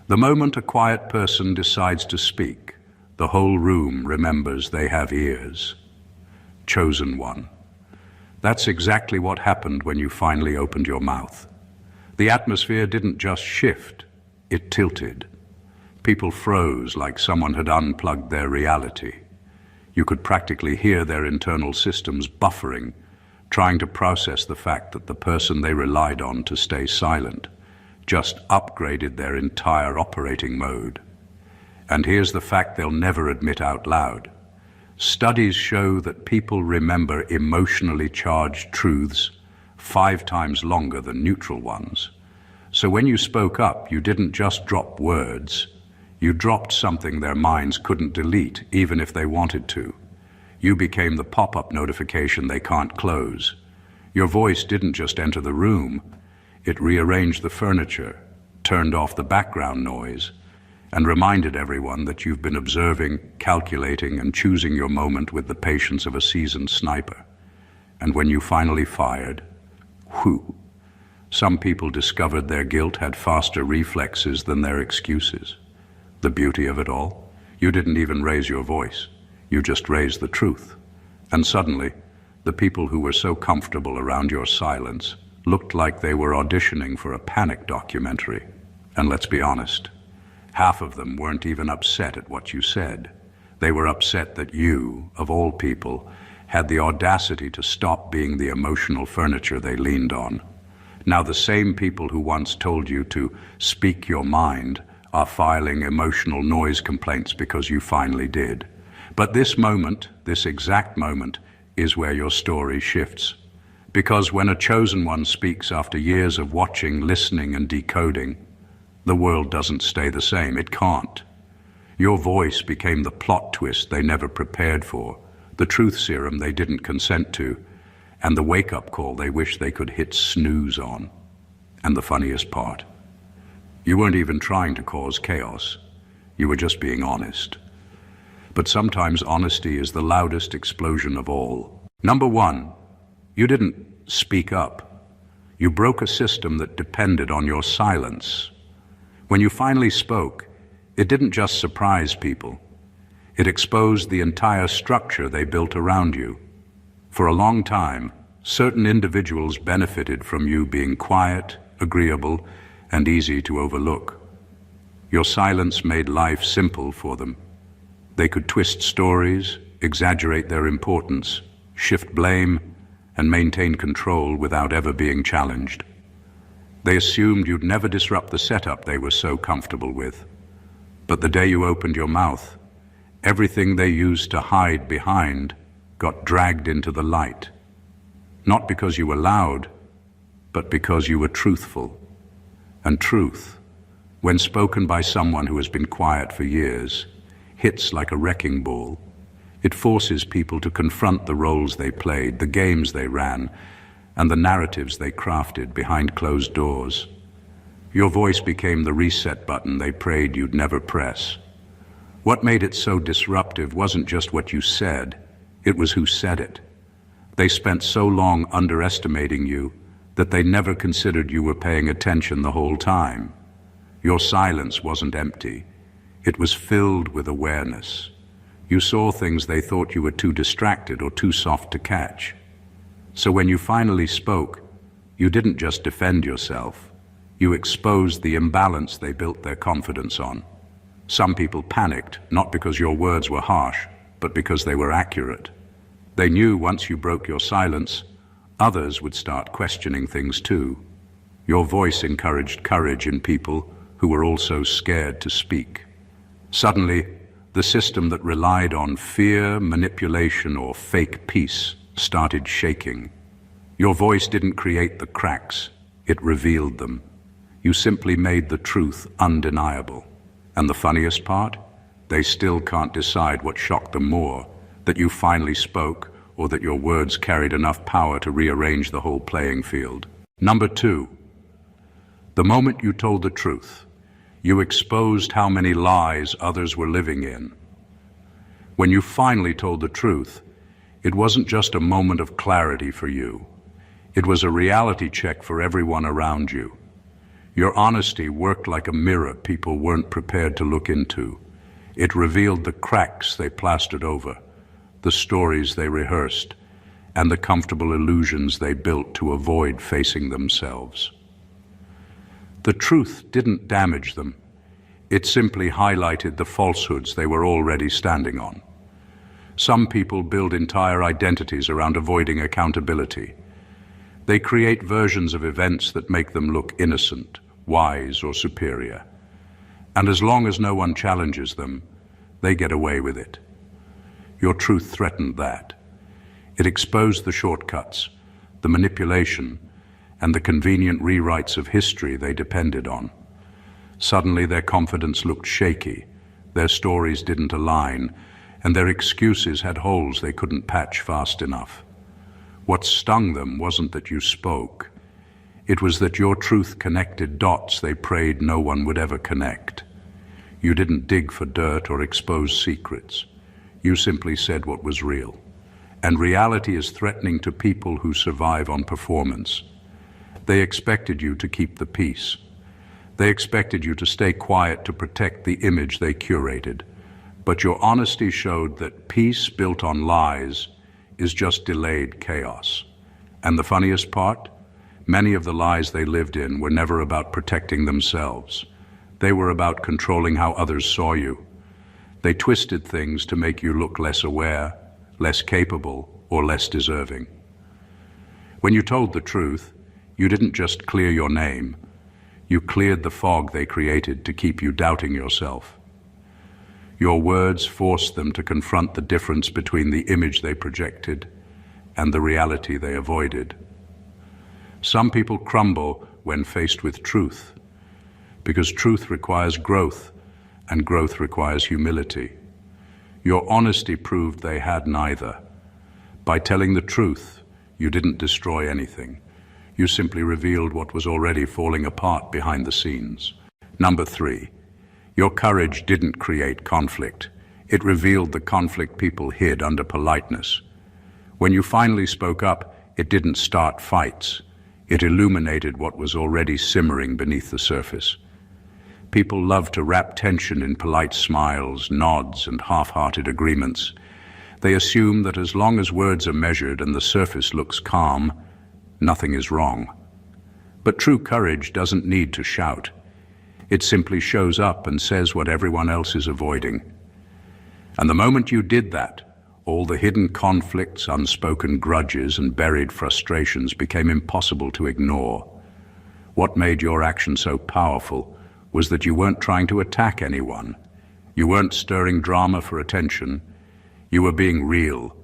The moment a quiet person decides to speak, the whole room remembers they have ears. Chosen one. That's exactly what happened when you finally opened your mouth. The atmosphere didn't just shift, it tilted. People froze like someone had unplugged their reality. You could practically hear their internal systems buffering, trying to process the fact that the person they relied on to stay silent just upgraded their entire operating mode. And here's the fact they'll never admit out loud. Studies show that people remember emotionally charged truths 5 times longer than neutral ones. So when you spoke up, you didn't just drop words, you dropped something their minds couldn't delete, even if they wanted to. You became the pop-up notification they can't close. Your voice didn't just enter the room, it rearranged the furniture, turned off the background noise, and reminded everyone that you've been observing, calculating, and choosing your moment with the patience of a seasoned sniper. And when you finally fired, whew, some people discovered their guilt had faster reflexes than their excuses. The beauty of it all, you didn't even raise your voice, you just raised the truth. And suddenly, the people who were so comfortable around your silence looked like they were auditioning for a panic documentary. And let's be honest, half of them weren't even upset at what you said. They were upset that you, of all people, had the audacity to stop being the emotional furniture they leaned on. Now the same people who once told you to speak your mind are filing emotional noise complaints because you finally did. But this moment, this exact moment, is where your story shifts. Because when a chosen one speaks after years of watching, listening, and decoding, the world doesn't stay the same. It can't. Your voice became the plot twist they never prepared for, the truth serum they didn't consent to, and the wake-up call they wish they could hit snooze on. And the funniest part, you weren't even trying to cause chaos. You were just being honest. But sometimes honesty is the loudest explosion of all. Number 1, you didn't speak up. You broke a system that depended on your silence. When you finally spoke, it didn't just surprise people. It exposed the entire structure they built around you. For a long time, certain individuals benefited from you being quiet, agreeable, and easy to overlook. Your silence made life simple for them. They could twist stories, exaggerate their importance, shift blame, and maintain control without ever being challenged. They assumed you'd never disrupt the setup they were so comfortable with. But the day you opened your mouth, everything they used to hide behind got dragged into the light. Not because you were loud, but because you were truthful. And truth, when spoken by someone who has been quiet for years, hits like a wrecking ball. It forces people to confront the roles they played, the games they ran, and the narratives they crafted behind closed doors. Your voice became the reset button they prayed you'd never press. What made it so disruptive wasn't just what you said, it was who said it. They spent so long underestimating you that they never considered you were paying attention the whole time. Your silence wasn't empty. It was filled with awareness. You saw things they thought you were too distracted or too soft to catch. So when you finally spoke, you didn't just defend yourself. You exposed the imbalance they built their confidence on. Some people panicked, not because your words were harsh, but because they were accurate. They knew once you broke your silence, others would start questioning things too. Your voice encouraged courage in people who were also scared to speak. Suddenly, the system that relied on fear, manipulation, or fake peace started shaking. Your voice didn't create the cracks, it revealed them. You simply made the truth undeniable. And the funniest part? They still can't decide what shocked them more, that you finally spoke or that your words carried enough power to rearrange the whole playing field. Number 2, the moment you told the truth, you exposed how many lies others were living in. When you finally told the truth, it wasn't just a moment of clarity for you. It was a reality check for everyone around you. Your honesty worked like a mirror people weren't prepared to look into. It revealed the cracks they plastered over, the stories they rehearsed, and the comfortable illusions they built to avoid facing themselves. The truth didn't damage them. It simply highlighted the falsehoods they were already standing on. Some people build entire identities around avoiding accountability. They create versions of events that make them look innocent, wise, or superior. And as long as no one challenges them, they get away with it. Your truth threatened that. It exposed the shortcuts, the manipulation, and the convenient rewrites of history they depended on. Suddenly their confidence looked shaky, their stories didn't align, and their excuses had holes they couldn't patch fast enough. What stung them wasn't that you spoke. It was that your truth connected dots they prayed no one would ever connect. You didn't dig for dirt or expose secrets. You simply said what was real. And reality is threatening to people who survive on performance. They expected you to keep the peace. They expected you to stay quiet to protect the image they curated. But your honesty showed that peace built on lies is just delayed chaos. And the funniest part? Many of the lies they lived in were never about protecting themselves. They were about controlling how others saw you. They twisted things to make you look less aware, less capable, or less deserving. When you told the truth, you didn't just clear your name. You cleared the fog they created to keep you doubting yourself. Your words forced them to confront the difference between the image they projected and the reality they avoided. Some people crumble when faced with truth, because truth requires growth, and growth requires humility. Your honesty proved they had neither. By telling the truth, you didn't destroy anything. You simply revealed what was already falling apart behind the scenes. Number 3. Your courage didn't create conflict. It revealed the conflict people hid under politeness. When you finally spoke up, it didn't start fights. It illuminated what was already simmering beneath the surface. People love to wrap tension in polite smiles, nods, and half-hearted agreements. They assume that as long as words are measured and the surface looks calm, nothing is wrong. But true courage doesn't need to shout. It simply shows up and says what everyone else is avoiding. And the moment you did that, all the hidden conflicts, unspoken grudges, and buried frustrations became impossible to ignore. What made your action so powerful was that you weren't trying to attack anyone. You weren't stirring drama for attention. You were being real.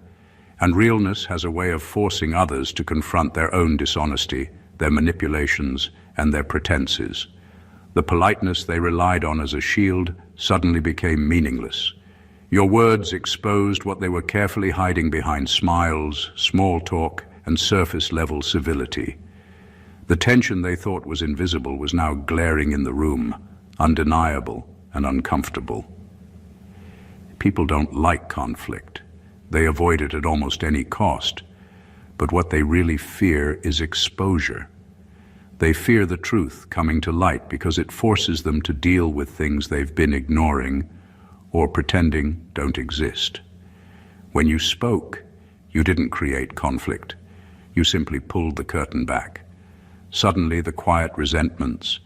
And realness has a way of forcing others to confront their own dishonesty, their manipulations, and their pretenses. The politeness they relied on as a shield suddenly became meaningless. Your words exposed what they were carefully hiding behind smiles, small talk, and surface-level civility. The tension they thought was invisible was now glaring in the room, undeniable and uncomfortable. People don't like conflict. They avoid it at almost any cost. But what they really fear is exposure. They fear the truth coming to light because it forces them to deal with things they've been ignoring or pretending don't exist. When you spoke, you didn't create conflict. You simply pulled the curtain back. Suddenly, the quiet resentments,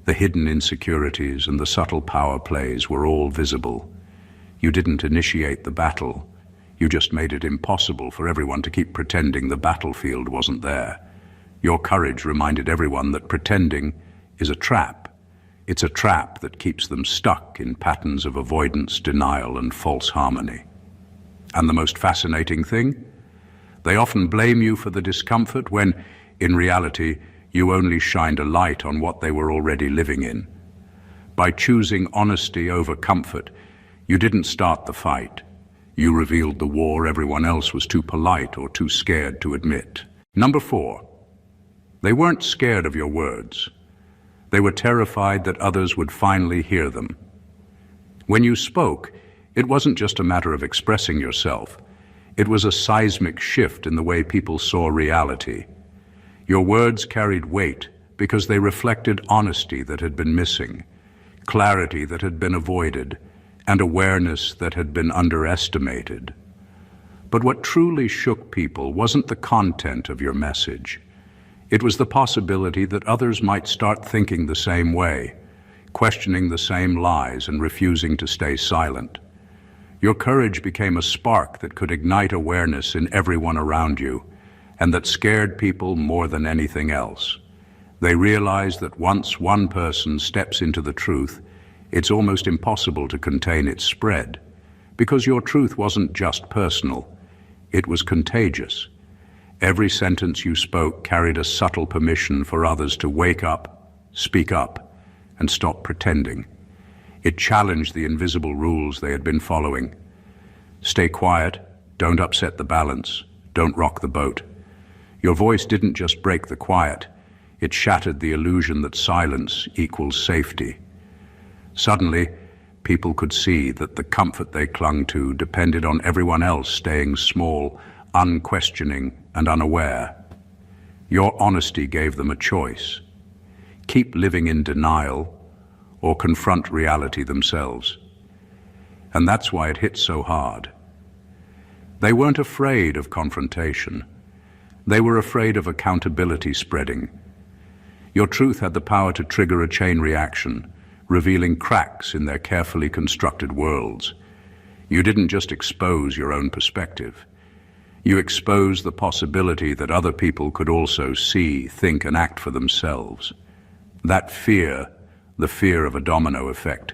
the hidden insecurities, and the subtle power plays were all visible. You didn't initiate the battle. You just made it impossible for everyone to keep pretending the battlefield wasn't there. Your courage reminded everyone that pretending is a trap. It's a trap that keeps them stuck in patterns of avoidance, denial, and false harmony. And the most fascinating thing? They often blame you for the discomfort when, in reality, you only shined a light on what they were already living in. By choosing honesty over comfort, you didn't start the fight. You revealed the war everyone else was too polite or too scared to admit. Number 4. They weren't scared of your words. They were terrified that others would finally hear them. When you spoke, it wasn't just a matter of expressing yourself. It was a seismic shift in the way people saw reality. Your words carried weight because they reflected honesty that had been missing, clarity that had been avoided, and awareness that had been underestimated. But what truly shook people wasn't the content of your message. It was the possibility that others might start thinking the same way, questioning the same lies and refusing to stay silent. Your courage became a spark that could ignite awareness in everyone around you, and that scared people more than anything else. They realized that once one person steps into the truth, it's almost impossible to contain its spread, because your truth wasn't just personal, it was contagious. Every sentence you spoke carried a subtle permission for others to wake up, speak up, and stop pretending. It challenged the invisible rules they had been following. Stay quiet, don't upset the balance, don't rock the boat. Your voice didn't just break the quiet, it shattered the illusion that silence equals safety. Suddenly, people could see that the comfort they clung to depended on everyone else staying small, unquestioning, and unaware. Your honesty gave them a choice. Keep living in denial, or confront reality themselves. And that's why it hit so hard. They weren't afraid of confrontation. They were afraid of accountability spreading. Your truth had the power to trigger a chain reaction, revealing cracks in their carefully constructed worlds. You didn't just expose your own perspective. You exposed the possibility that other people could also see, think, and act for themselves. That fear, the fear of a domino effect,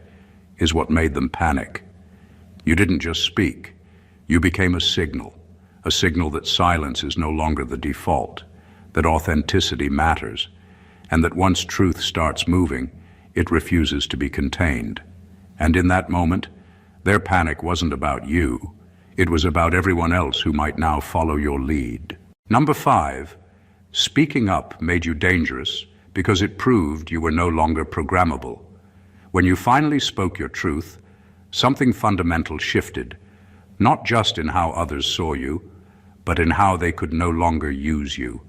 is what made them panic. You didn't just speak. You became a signal that silence is no longer the default, that authenticity matters, and that once truth starts moving, it refuses to be contained. And in that moment, their panic wasn't about you. It was about everyone else who might now follow your lead. Number 5, speaking up made you dangerous because it proved you were no longer programmable. When you finally spoke your truth, something fundamental shifted, not just in how others saw you, but in how they could no longer use you.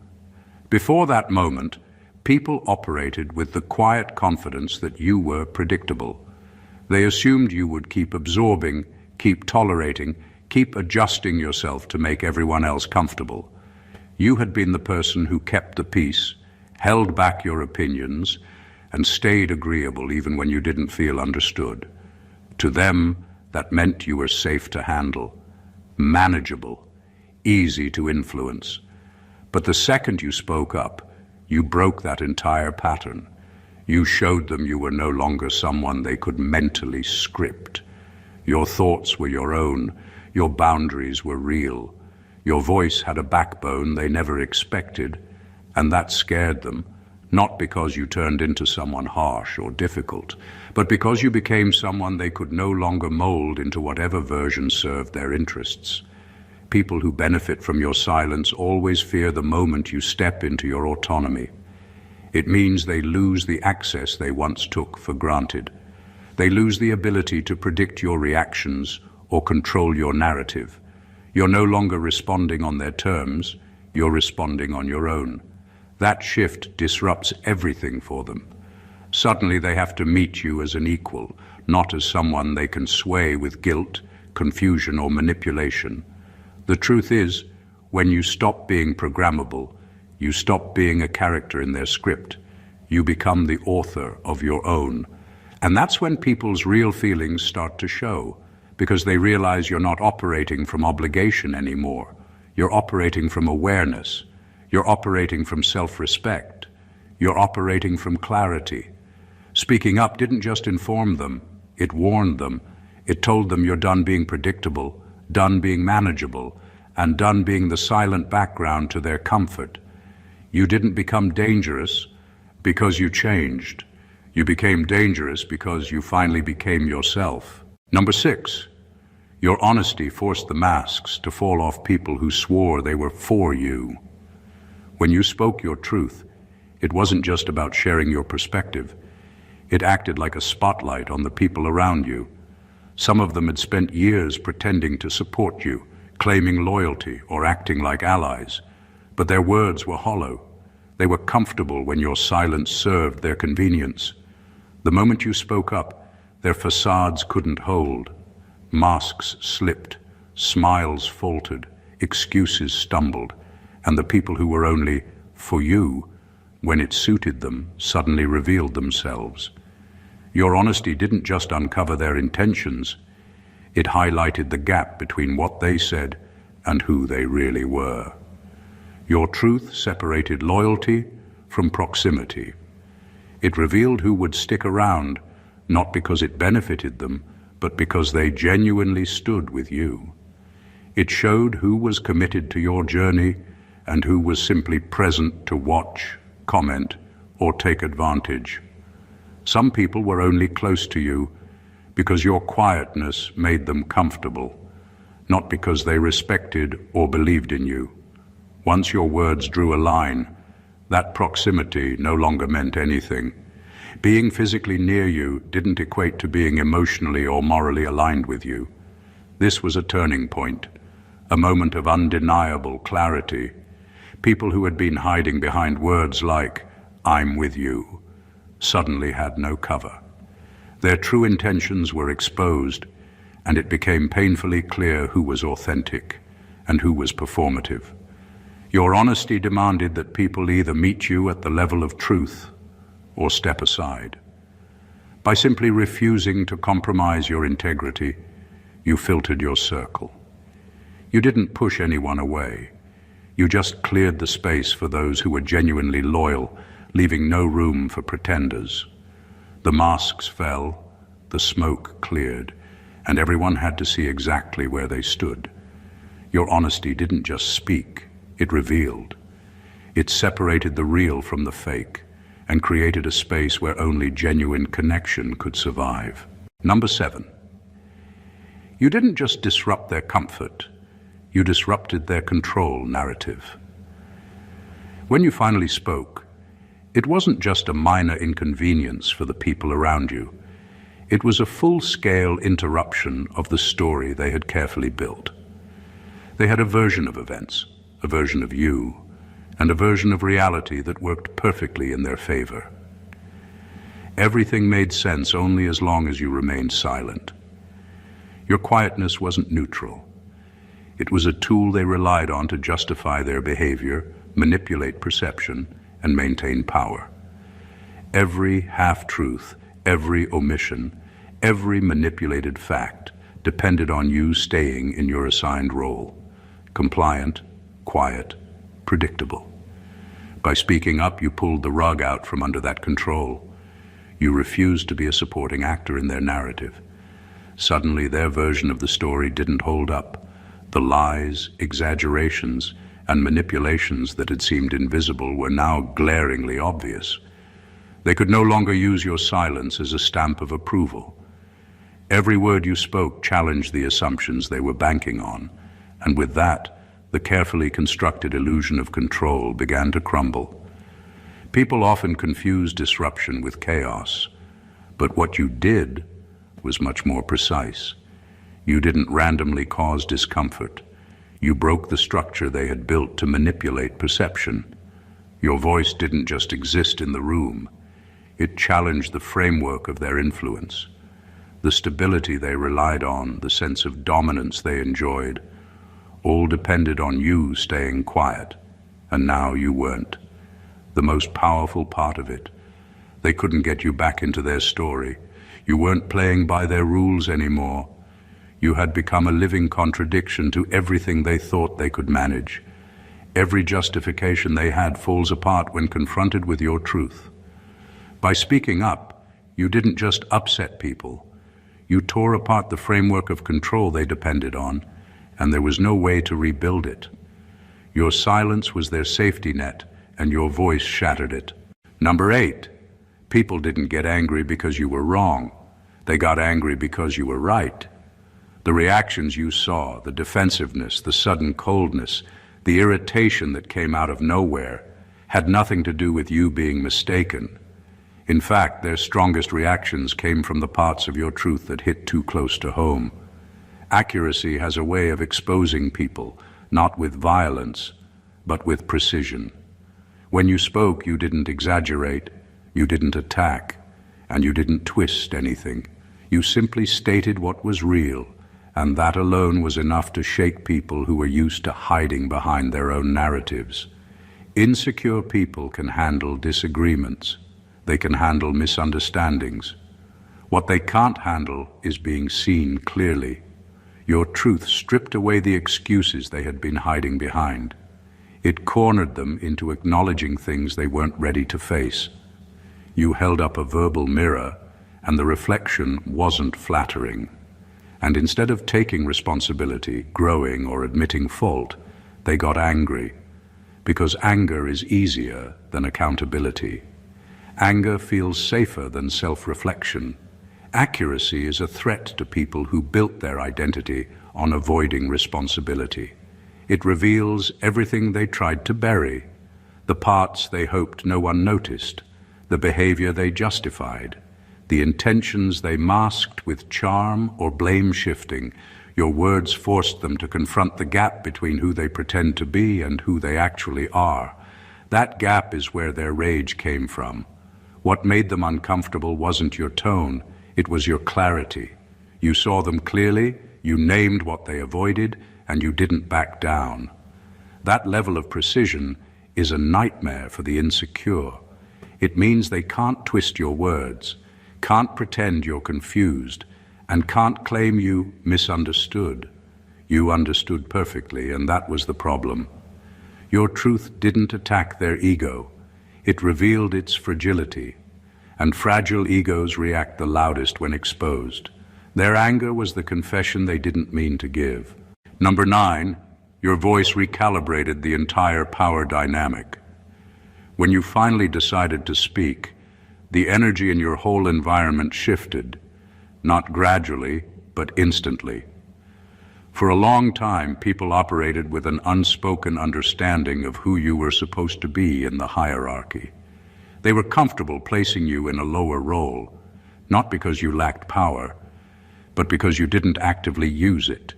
Before that moment, people operated with the quiet confidence that you were predictable. They assumed you would keep absorbing, keep tolerating, keep adjusting yourself to make everyone else comfortable. You had been the person who kept the peace, held back your opinions, and stayed agreeable even when you didn't feel understood. To them, that meant you were safe to handle, manageable, easy to influence. But the second you spoke up, you broke that entire pattern. You showed them you were no longer someone they could mentally script. Your thoughts were your own, your boundaries were real. Your voice had a backbone they never expected, and that scared them, not because you turned into someone harsh or difficult, but because you became someone they could no longer mold into whatever version served their interests. People who benefit from your silence always fear the moment you step into your autonomy. It means they lose the access they once took for granted. They lose the ability to predict your reactions or control your narrative. You're no longer responding on their terms, you're responding on your own. That shift disrupts everything for them. Suddenly they have to meet you as an equal, not as someone they can sway with guilt, confusion, or manipulation. The truth is, when you stop being programmable, you stop being a character in their script. You become the author of your own. And that's when people's real feelings start to show, because they realize you're not operating from obligation anymore. You're operating from awareness. You're operating from self-respect. You're operating from clarity. Speaking up didn't just inform them, it warned them. It told them you're done being predictable, done being manageable, and done being the silent background to their comfort. You didn't become dangerous because you changed. You became dangerous because you finally became yourself. Number 6, your honesty forced the masks to fall off people who swore they were for you. When you spoke your truth, it wasn't just about sharing your perspective. It acted like a spotlight on the people around you. Some of them had spent years pretending to support you, claiming loyalty or acting like allies. But their words were hollow. They were comfortable when your silence served their convenience. The moment you spoke up, their facades couldn't hold. Masks slipped, smiles faltered, excuses stumbled, and the people who were only for you, when it suited them, suddenly revealed themselves. Your honesty didn't just uncover their intentions, it highlighted the gap between what they said and who they really were. Your truth separated loyalty from proximity. It revealed who would stick around, not because it benefited them, but because they genuinely stood with you. It showed who was committed to your journey and who was simply present to watch, comment, or take advantage. Some people were only close to you because your quietness made them comfortable, not because they respected or believed in you. Once your words drew a line, that proximity no longer meant anything. Being physically near you didn't equate to being emotionally or morally aligned with you. This was a turning point, a moment of undeniable clarity. People who had been hiding behind words like, "I'm with you," suddenly had no cover. Their true intentions were exposed, and it became painfully clear who was authentic and who was performative. Your honesty demanded that people either meet you at the level of truth or step aside. By simply refusing to compromise your integrity, you filtered your circle. You didn't push anyone away. You just cleared the space for those who were genuinely loyal, leaving no room for pretenders. The masks fell, the smoke cleared, and everyone had to see exactly where they stood. Your honesty didn't just speak, it revealed. It separated the real from the fake and created a space where only genuine connection could survive. Number 7. You didn't just disrupt their comfort, you disrupted their control narrative. When you finally spoke, it wasn't just a minor inconvenience for the people around you. It was a full-scale interruption of the story they had carefully built. They had a version of events, a version of you, and a version of reality that worked perfectly in their favor. Everything made sense only as long as you remained silent. Your quietness wasn't neutral. It was a tool they relied on to justify their behavior, manipulate perception, and maintain power. Every half-truth, every omission, every manipulated fact depended on you staying in your assigned role, compliant, quiet, predictable. By speaking up, you pulled the rug out from under that control. You refused to be a supporting actor in their narrative. Suddenly, their version of the story didn't hold up. The lies, exaggerations, and manipulations that had seemed invisible were now glaringly obvious. They could no longer use your silence as a stamp of approval. Every word you spoke challenged the assumptions they were banking on, and with that, the carefully constructed illusion of control began to crumble. People often confuse disruption with chaos, but what you did was much more precise. You didn't randomly cause discomfort. You broke the structure they had built to manipulate perception. Your voice didn't just exist in the room. It challenged the framework of their influence. The stability they relied on, the sense of dominance they enjoyed, all depended on you staying quiet, and now you weren't. The most powerful part of it. They couldn't get you back into their story. You weren't playing by their rules anymore. You had become a living contradiction to everything they thought they could manage. Every justification they had falls apart when confronted with your truth. By speaking up, you didn't just upset people. You tore apart the framework of control they depended on, and there was no way to rebuild it. Your silence was their safety net, and your voice shattered it. Number 8, people didn't get angry because you were wrong. They got angry because you were right. The reactions you saw, the defensiveness, the sudden coldness, the irritation that came out of nowhere, had nothing to do with you being mistaken. In fact, their strongest reactions came from the parts of your truth that hit too close to home. Accuracy has a way of exposing people, not with violence, but with precision. When you spoke, you didn't exaggerate, you didn't attack, and you didn't twist anything. You simply stated what was real, and that alone was enough to shake people who were used to hiding behind their own narratives. Insecure people can handle disagreements. They can handle misunderstandings. What they can't handle is being seen clearly. Your truth stripped away the excuses they had been hiding behind. It cornered them into acknowledging things they weren't ready to face. You held up a verbal mirror, and the reflection wasn't flattering. And instead of taking responsibility, growing, or admitting fault, they got angry. Because anger is easier than accountability. Anger feels safer than self-reflection. Accuracy is a threat to people who built their identity on avoiding responsibility. It reveals everything they tried to bury, the parts they hoped no one noticed, the behavior they justified, the intentions they masked with charm or blame shifting. Your words forced them to confront the gap between who they pretend to be and who they actually are. That gap is where their rage came from. What made them uncomfortable wasn't your tone, it was your clarity. You saw them clearly, you named what they avoided, and you didn't back down. That level of precision is a nightmare for the insecure. It means they can't twist your words, can't pretend you're confused, and can't claim you misunderstood. You understood perfectly, and that was the problem. Your truth didn't attack their ego. It revealed its fragility, and fragile egos react the loudest when exposed. Their anger was the confession they didn't mean to give. Number 9, your voice recalibrated the entire power dynamic. When you finally decided to speak, the energy in your whole environment shifted, not gradually, but instantly. For a long time, people operated with an unspoken understanding of who you were supposed to be in the hierarchy. They were comfortable placing you in a lower role, not because you lacked power, but because you didn't actively use it.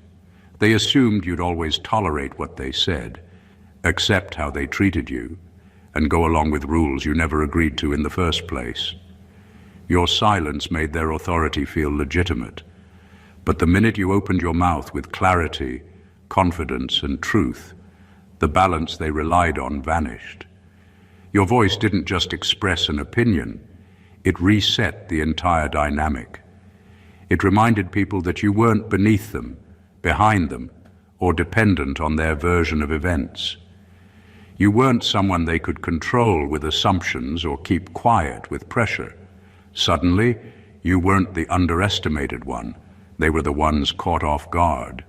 They assumed you'd always tolerate what they said, accept how they treated you, and go along with rules you never agreed to in the first place. Your silence made their authority feel legitimate, but the minute you opened your mouth with clarity, confidence, and truth, the balance they relied on vanished. Your voice didn't just express an opinion, it reset the entire dynamic. It reminded people that you weren't beneath them, behind them, or dependent on their version of events. You weren't someone they could control with assumptions or keep quiet with pressure. Suddenly, you weren't the underestimated one. They were the ones caught off guard.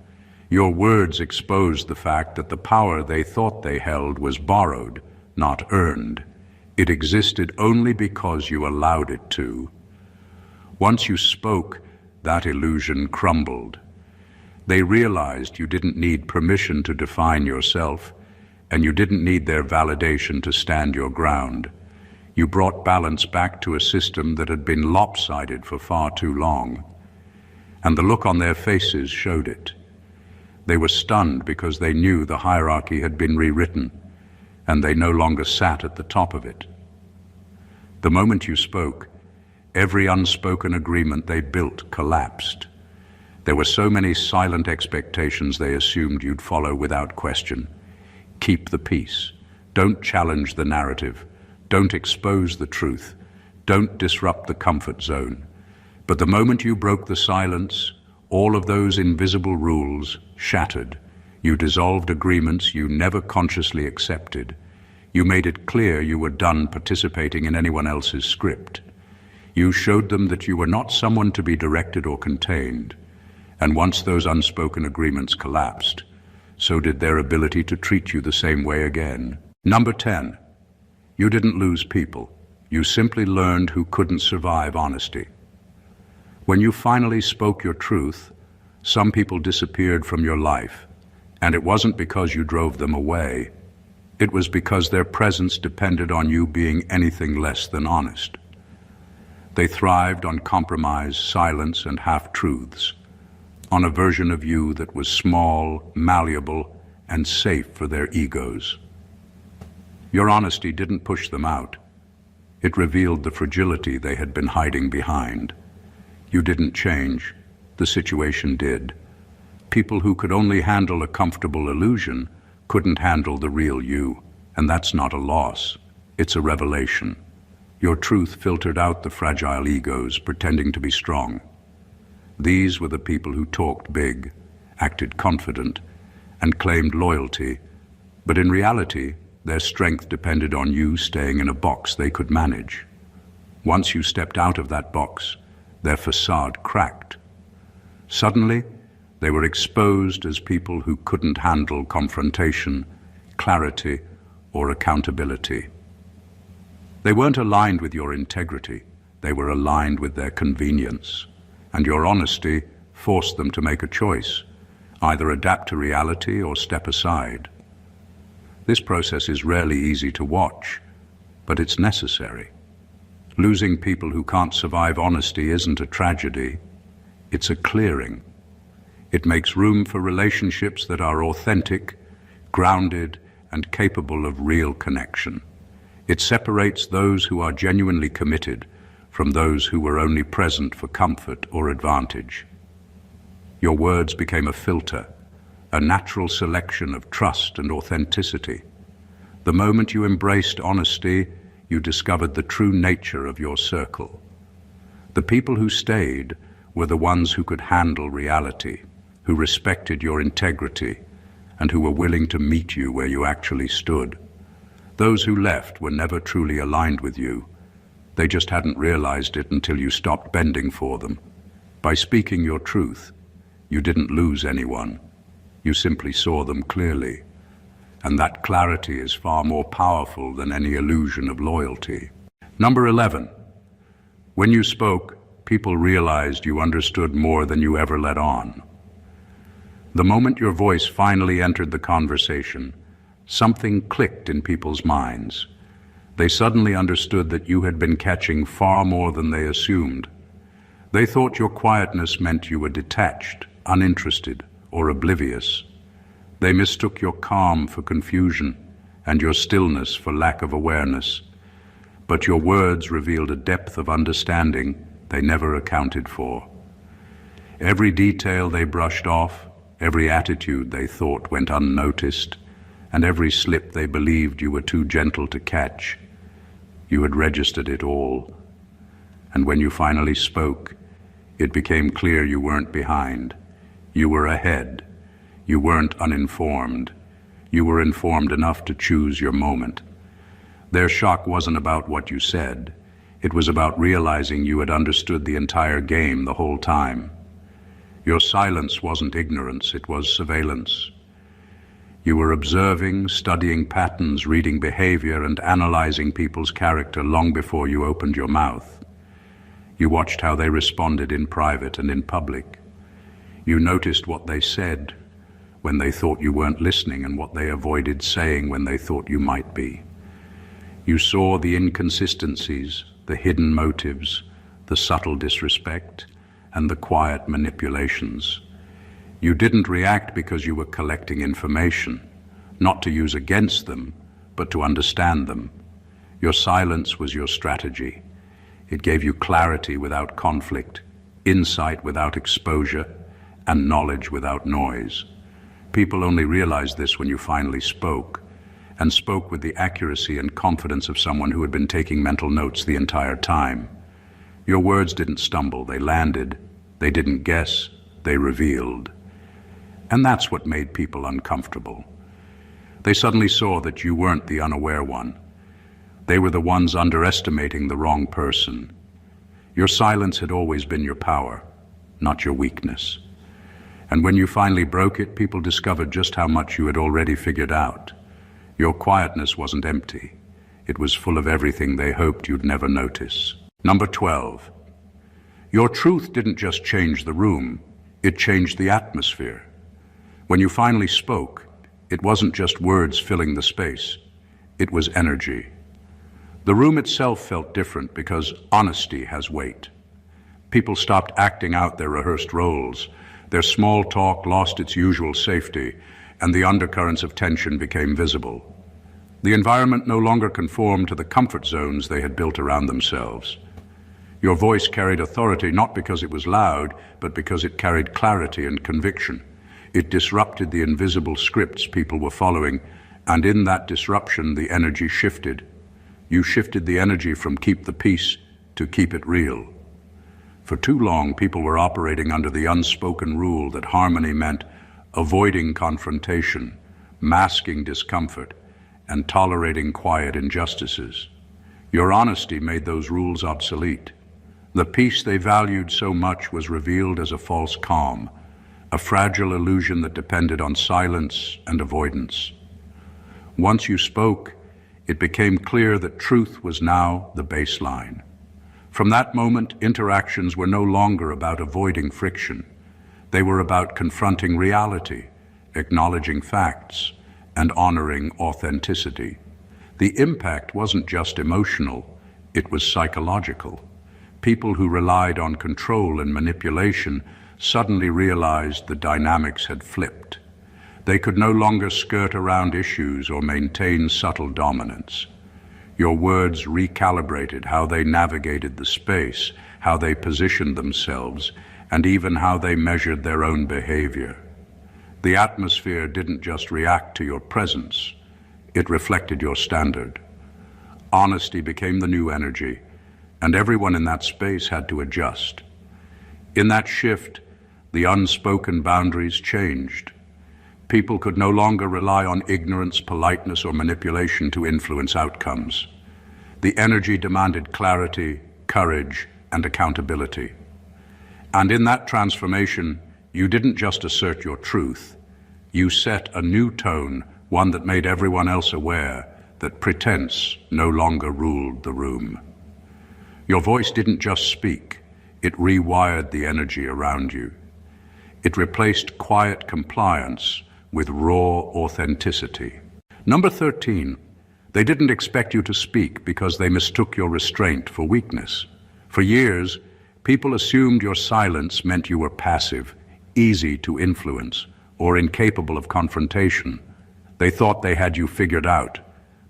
Your words exposed the fact that the power they thought they held was borrowed, not earned. It existed only because you allowed it to. Once you spoke, that illusion crumbled. They realized you didn't need permission to define yourself, and you didn't need their validation to stand your ground. You brought balance back to a system that had been lopsided for far too long. And the look on their faces showed it. They were stunned because they knew the hierarchy had been rewritten, and they no longer sat at the top of it. The moment you spoke, every unspoken agreement they built collapsed. There were so many silent expectations they assumed you'd follow without question. Keep the peace. Don't challenge the narrative. Don't expose the truth. Don't disrupt the comfort zone. But the moment you broke the silence, all of those invisible rules shattered. You dissolved agreements you never consciously accepted. You made it clear you were done participating in anyone else's script. You showed them that you were not someone to be directed or contained. And once those unspoken agreements collapsed, so did their ability to treat you the same way again. Number 10, you didn't lose people. You simply learned who couldn't survive honesty. When you finally spoke your truth, some people disappeared from your life, and it wasn't because you drove them away. It was because their presence depended on you being anything less than honest. They thrived on compromise, silence, and half-truths, on a version of you that was small, malleable, and safe for their egos. Your honesty didn't push them out. It revealed the fragility they had been hiding behind. You didn't change. The situation did. People who could only handle a comfortable illusion couldn't handle the real you, and that's not a loss. It's a revelation. Your truth filtered out the fragile egos pretending to be strong. These were the people who talked big, acted confident, and claimed loyalty, but in reality, their strength depended on you staying in a box they could manage. Once you stepped out of that box, their facade cracked. Suddenly, they were exposed as people who couldn't handle confrontation, clarity, or accountability. They weren't aligned with your integrity, they were aligned with their convenience, and your honesty forced them to make a choice, either adapt to reality or step aside. This process is rarely easy to watch, but it's necessary. Losing people who can't survive honesty isn't a tragedy, it's a clearing. It makes room for relationships that are authentic, grounded, and capable of real connection. It separates those who are genuinely committed from those who were only present for comfort or advantage. Your words became a filter, a natural selection of trust and authenticity. The moment you embraced honesty, you discovered the true nature of your circle. The people who stayed were the ones who could handle reality, who respected your integrity, and who were willing to meet you where you actually stood. Those who left were never truly aligned with you. They just hadn't realized it until you stopped bending for them. By speaking your truth, you didn't lose anyone. You simply saw them clearly. And that clarity is far more powerful than any illusion of loyalty. Number 11. When you spoke, people realized you understood more than you ever let on. The moment your voice finally entered the conversation, something clicked in people's minds. They suddenly understood that you had been catching far more than they assumed. They thought your quietness meant you were detached, uninterested, or oblivious. They mistook your calm for confusion and your stillness for lack of awareness. But your words revealed a depth of understanding they never accounted for. Every detail they brushed off, every attitude they thought went unnoticed, and every slip they believed you were too gentle to catch. You had registered it all. And when you finally spoke, it became clear you weren't behind. You were ahead. You weren't uninformed. You were informed enough to choose your moment. Their shock wasn't about what you said. It was about realizing you had understood the entire game the whole time. Your silence wasn't ignorance, it was surveillance. You were observing, studying patterns, reading behavior, and analyzing people's character long before you opened your mouth. You watched how they responded in private and in public. You noticed what they said when they thought you weren't listening and what they avoided saying when they thought you might be. You saw the inconsistencies, the hidden motives, the subtle disrespect, and the quiet manipulations. You didn't react because you were collecting information, not to use against them, but to understand them. Your silence was your strategy. It gave you clarity without conflict, insight without exposure, and knowledge without noise. People only realized this when you finally spoke, and spoke with the accuracy and confidence of someone who had been taking mental notes the entire time. Your words didn't stumble, they landed. They didn't guess, they revealed. And that's what made people uncomfortable. They suddenly saw that you weren't the unaware one. They were the ones underestimating the wrong person. Your silence had always been your power, not your weakness. And when you finally broke it, people discovered just how much you had already figured out. Your quietness wasn't empty. It was full of everything they hoped you'd never notice. Number 12. Your truth didn't just change the room, it changed the atmosphere. When you finally spoke, it wasn't just words filling the space, it was energy. The room itself felt different because honesty has weight. People stopped acting out their rehearsed roles. Their small talk lost its usual safety, and the undercurrents of tension became visible. The environment no longer conformed to the comfort zones they had built around themselves. Your voice carried authority not because it was loud, but because it carried clarity and conviction. It disrupted the invisible scripts people were following, and in that disruption, the energy shifted. You shifted the energy from keep the peace to keep it real. For too long, people were operating under the unspoken rule that harmony meant avoiding confrontation, masking discomfort, and tolerating quiet injustices. Your honesty made those rules obsolete. The peace they valued so much was revealed as a false calm, a fragile illusion that depended on silence and avoidance. Once you spoke, it became clear that truth was now the baseline. From that moment, interactions were no longer about avoiding friction. They were about confronting reality, acknowledging facts, and honoring authenticity. The impact wasn't just emotional, it was psychological. People who relied on control and manipulation suddenly realized the dynamics had flipped. They could no longer skirt around issues or maintain subtle dominance. Your words recalibrated how they navigated the space, how they positioned themselves, and even how they measured their own behavior. The atmosphere didn't just react to your presence, it reflected your standard. Honesty became the new energy, and everyone in that space had to adjust. In that shift, the unspoken boundaries changed. People could no longer rely on ignorance, politeness, or manipulation to influence outcomes. The energy demanded clarity, courage, and accountability. And in that transformation, you didn't just assert your truth. You set a new tone, one that made everyone else aware that pretense no longer ruled the room. Your voice didn't just speak, it rewired the energy around you. It replaced quiet compliance with raw authenticity. Number 13, they didn't expect you to speak because they mistook your restraint for weakness. For years, people assumed your silence meant you were passive, easy to influence, or incapable of confrontation. They thought they had you figured out,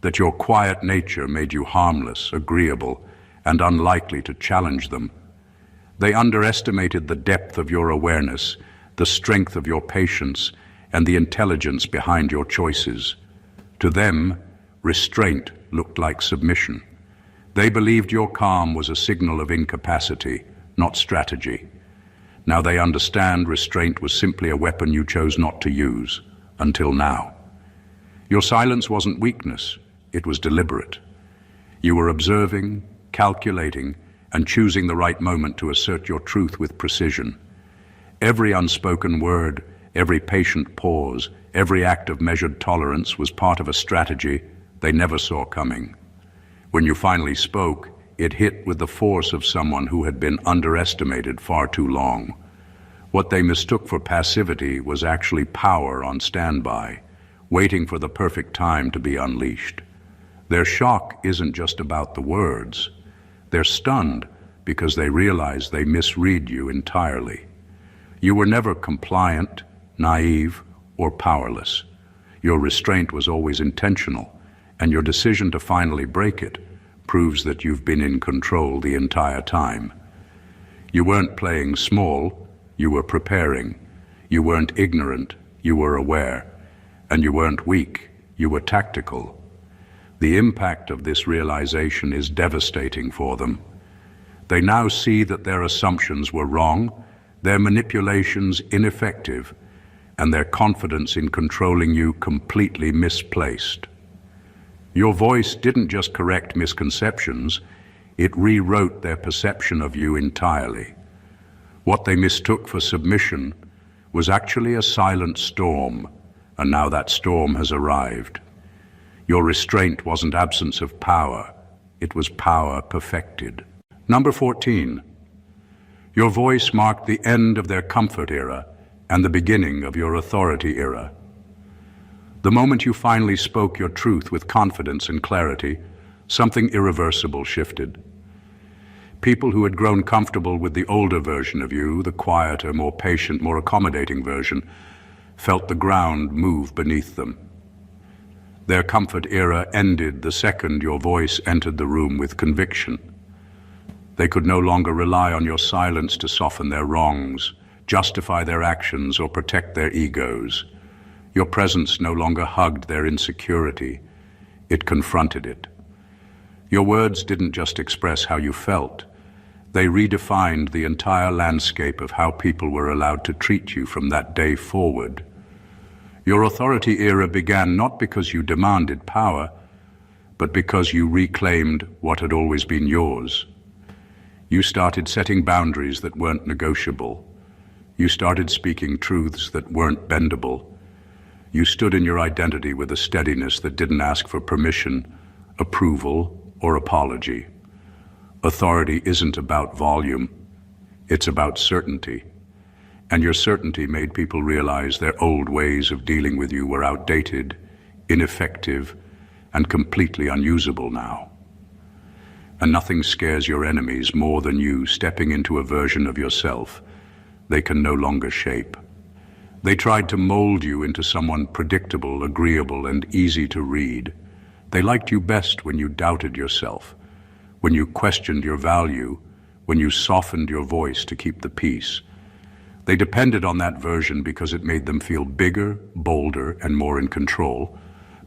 that your quiet nature made you harmless, agreeable, and unlikely to challenge them. They underestimated the depth of your awareness, the strength of your patience, and the intelligence behind your choices. To them, restraint looked like submission. They believed your calm was a signal of incapacity, not strategy. Now they understand restraint was simply a weapon you chose not to use, until now. Your silence wasn't weakness, it was deliberate. You were observing, calculating, and choosing the right moment to assert your truth with precision. Every unspoken word, every patient pause, every act of measured tolerance was part of a strategy they never saw coming. When you finally spoke, it hit with the force of someone who had been underestimated far too long. What they mistook for passivity was actually power on standby, waiting for the perfect time to be unleashed. Their shock isn't just about the words. They're stunned because they realize they misread you entirely. You were never compliant, naive, or powerless. Your restraint was always intentional, and your decision to finally break it proves that you've been in control the entire time. You weren't playing small, you were preparing. You weren't ignorant, you were aware. And you weren't weak, you were tactical. The impact of this realization is devastating for them. They now see that their assumptions were wrong, their manipulations ineffective, and their confidence in controlling you completely misplaced. Your voice didn't just correct misconceptions, it rewrote their perception of you entirely. What they mistook for submission was actually a silent storm, and now that storm has arrived. Your restraint wasn't absence of power, it was power perfected. Number 14. Your voice marked the end of their comfort era and the beginning of your authority era. The moment you finally spoke your truth with confidence and clarity, something irreversible shifted. People who had grown comfortable with the older version of you, the quieter, more patient, more accommodating version, felt the ground move beneath them. Their comfort era ended the second your voice entered the room with conviction. They could no longer rely on your silence to soften their wrongs, justify their actions, or protect their egos. Your presence no longer hugged their insecurity, it confronted it. Your words didn't just express how you felt, they redefined the entire landscape of how people were allowed to treat you from that day forward. Your authority era began not because you demanded power, but because you reclaimed what had always been yours. You started setting boundaries that weren't negotiable. You started speaking truths that weren't bendable. You stood in your identity with a steadiness that didn't ask for permission, approval, or apology. Authority isn't about volume, it's about certainty. And your certainty made people realize their old ways of dealing with you were outdated, ineffective, and completely unusable now. And nothing scares your enemies more than you stepping into a version of yourself they can no longer shape. They tried to mold you into someone predictable, agreeable, and easy to read. They liked you best when you doubted yourself, when you questioned your value, when you softened your voice to keep the peace. They depended on that version because it made them feel bigger, bolder, and more in control.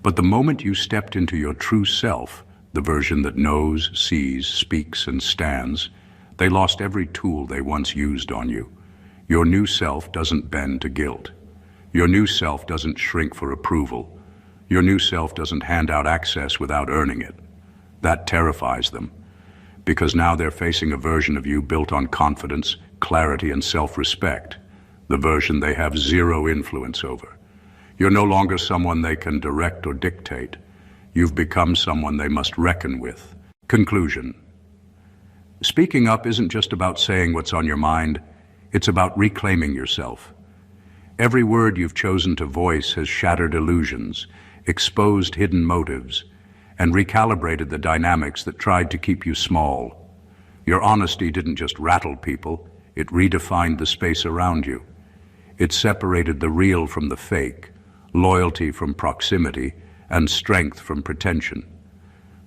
But the moment you stepped into your true self, the version that knows, sees, speaks, and stands, they lost every tool they once used on you. Your new self doesn't bend to guilt. Your new self doesn't shrink for approval. Your new self doesn't hand out access without earning it. That terrifies them, because now they're facing a version of you built on confidence, clarity, and self-respect, the version they have zero influence over. You're no longer someone they can direct or dictate. You've become someone they must reckon with. Conclusion. Speaking up isn't just about saying what's on your mind, it's about reclaiming yourself. Every word you've chosen to voice has shattered illusions, exposed hidden motives, and recalibrated the dynamics that tried to keep you small. Your honesty didn't just rattle people, it redefined the space around you. It separated the real from the fake, loyalty from proximity, and strength from pretension.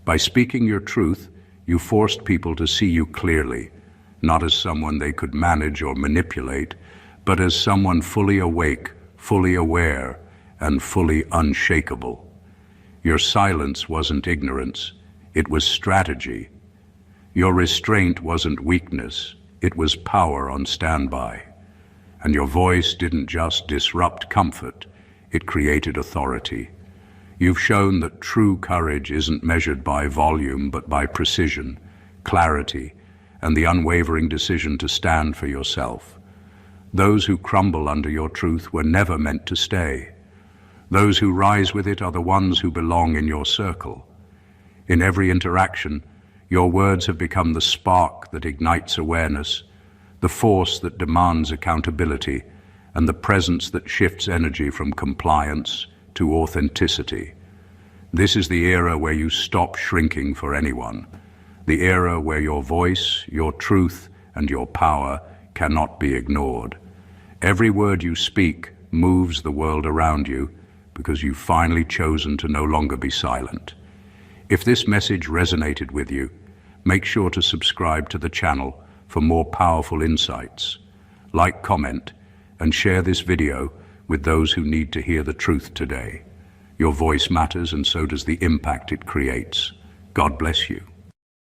By speaking your truth, you forced people to see you clearly, not as someone they could manage or manipulate, but as someone fully awake, fully aware, and fully unshakable. Your silence wasn't ignorance, it was strategy. Your restraint wasn't weakness, it was power on standby. And your voice didn't just disrupt comfort, it created authority. You've shown that true courage isn't measured by volume, but by precision, clarity, and the unwavering decision to stand for yourself. Those who crumble under your truth were never meant to stay. Those who rise with it are the ones who belong in your circle. In every interaction, your words have become the spark that ignites awareness, the force that demands accountability, and the presence that shifts energy from compliance to authenticity. This is the era where you stop shrinking for anyone, the era where your voice, your truth, and your power cannot be ignored. Every word you speak moves the world around you because you've finally chosen to no longer be silent. If this message resonated with you, make sure to subscribe to the channel for more powerful insights. Like, comment, and share this video with those who need to hear the truth today. Your voice matters, and so does the impact it creates. God bless you.